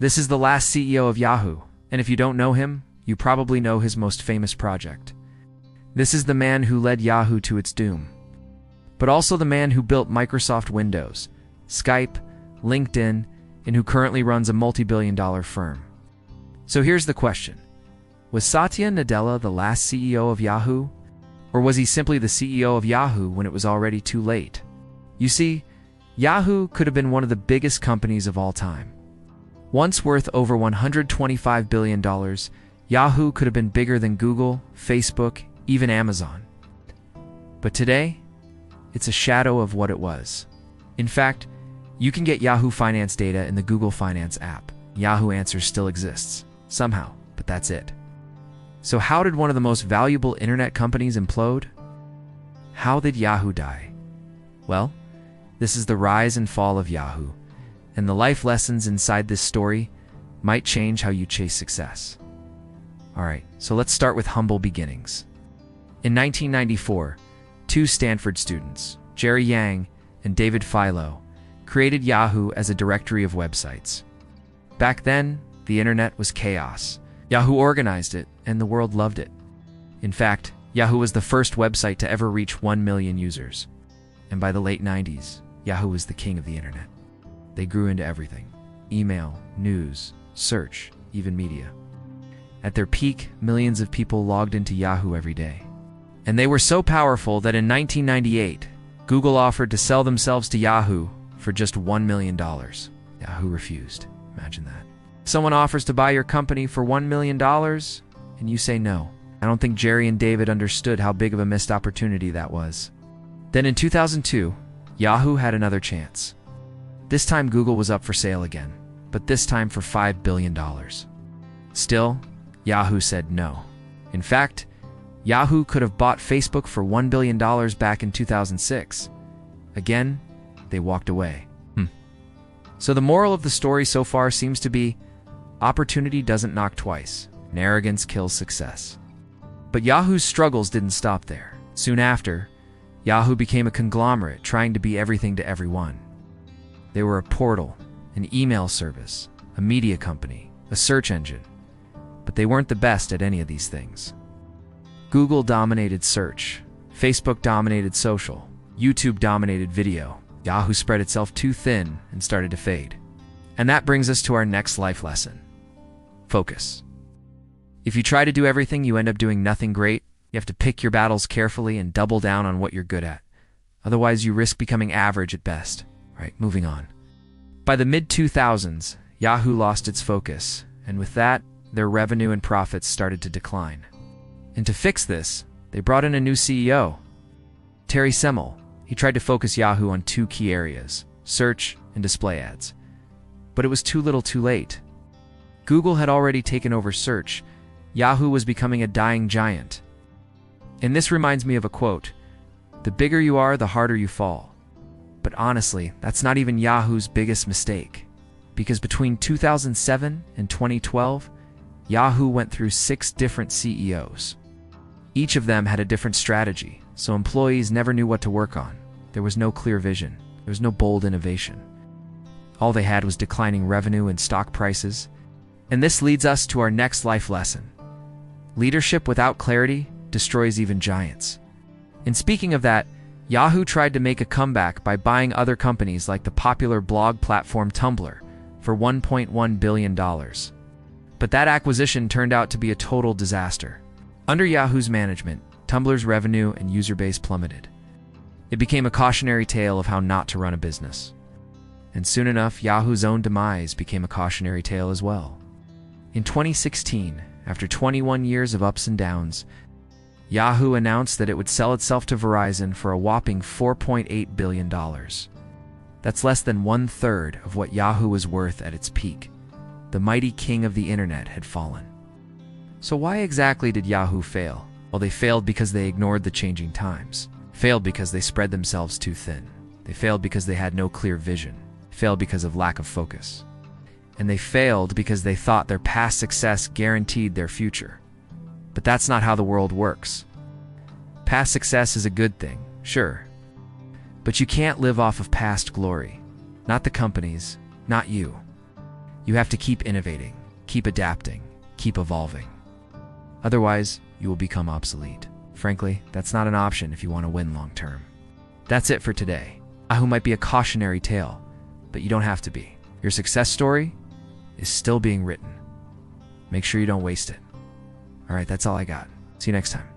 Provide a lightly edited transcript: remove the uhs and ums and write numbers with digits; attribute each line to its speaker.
Speaker 1: This is the last CEO of Yahoo, and if you don't know him, you probably know his most famous project. This is the man who led Yahoo to its doom, but also the man who built Microsoft Windows, Skype, LinkedIn, and who currently runs a multi-billion-dollar firm. So here's the question. Was Satya Nadella the last CEO of Yahoo? Or was he simply the CEO of Yahoo when it was already too late? You see, Yahoo could have been one of the biggest companies of all time. Once worth over $125 billion, Yahoo could have been bigger than Google, Facebook, even Amazon. But today, it's a shadow of what it was. In fact, you can get Yahoo Finance data in the Google Finance app. Yahoo Answers still exists, somehow, but that's it. So how did one of the most valuable internet companies implode? How did Yahoo die? Well, this is the rise and fall of Yahoo, and the life lessons inside this story might change how you chase success. Alright, so let's start with humble beginnings. In 1994, two Stanford students, Jerry Yang and David Filo, created Yahoo as a directory of websites. Back then, the internet was chaos. Yahoo organized it, and the world loved it. In fact, Yahoo was the first website to ever reach 1 million users. And by the late 90s, Yahoo was the king of the internet. They grew into everything: email, news, search, even media. At their peak, millions of people logged into Yahoo every day. And they were so powerful that in 1998, Google offered to sell themselves to Yahoo for just $1 million. Yahoo refused. Imagine that. Someone offers to buy your company for $1 million, and you say no. I don't think Jerry and David understood how big of a missed opportunity that was. Then in 2002, Yahoo had another chance. This time Google was up for sale again, but this time for $5 billion. Still, Yahoo said no. In fact, Yahoo could have bought Facebook for $1 billion back in 2006. Again, they walked away. So the moral of the story so far seems to be, opportunity doesn't knock twice, and arrogance kills success. But Yahoo's struggles didn't stop there. Soon after, Yahoo became a conglomerate trying to be everything to everyone. They were a portal, an email service, a media company, a search engine, but they weren't the best at any of these things. Google dominated search, Facebook dominated social, YouTube dominated video. Yahoo spread itself too thin and started to fade. And that brings us to our next life lesson. Focus. If you try to do everything, you end up doing nothing great. You have to pick your battles carefully and double down on what you're good at. Otherwise, you risk becoming average at best. Right, moving on. By the mid-2000s, Yahoo lost its focus, and with that, their revenue and profits started to decline. And to fix this, they brought in a new CEO, Terry Semel. He tried to focus Yahoo on two key areas: search and display ads. But it was too little too late. Google had already taken over search. Yahoo was becoming a dying giant. And this reminds me of a quote: "The bigger you are, the harder you fall." But honestly, that's not even Yahoo's biggest mistake. Because between 2007 and 2012, Yahoo went through 6 different CEOs. Each of them had a different strategy, so employees never knew what to work on. There was no clear vision. There was no bold innovation. All they had was declining revenue and stock prices. And this leads us to our next life lesson. Leadership without clarity destroys even giants. And speaking of that, Yahoo tried to make a comeback by buying other companies like the popular blog platform Tumblr for $1.1 billion. But that acquisition turned out to be a total disaster. Under Yahoo's management, Tumblr's revenue and user base plummeted. It became a cautionary tale of how not to run a business. And soon enough, Yahoo's own demise became a cautionary tale as well. In 2016, after 21 years of ups and downs, Yahoo announced that it would sell itself to Verizon for a whopping $4.8 billion. That's less than 1/3 of what Yahoo was worth at its peak. The mighty king of the internet had fallen. So why exactly did Yahoo fail? Well, they failed because they ignored the changing times. Failed because they spread themselves too thin. They failed because they had no clear vision. Failed because of lack of focus. And they failed because they thought their past success guaranteed their future. But that's not how the world works. Past success is a good thing, sure. But you can't live off of past glory. Not the companies, not you. You have to keep innovating, keep adapting, keep evolving. Otherwise, you will become obsolete. Frankly, that's not an option if you want to win long term. That's it for today. Yahoo might be a cautionary tale, but you don't have to be. Your success story is still being written. Make sure you don't waste it. All right, that's all I got. See you next time.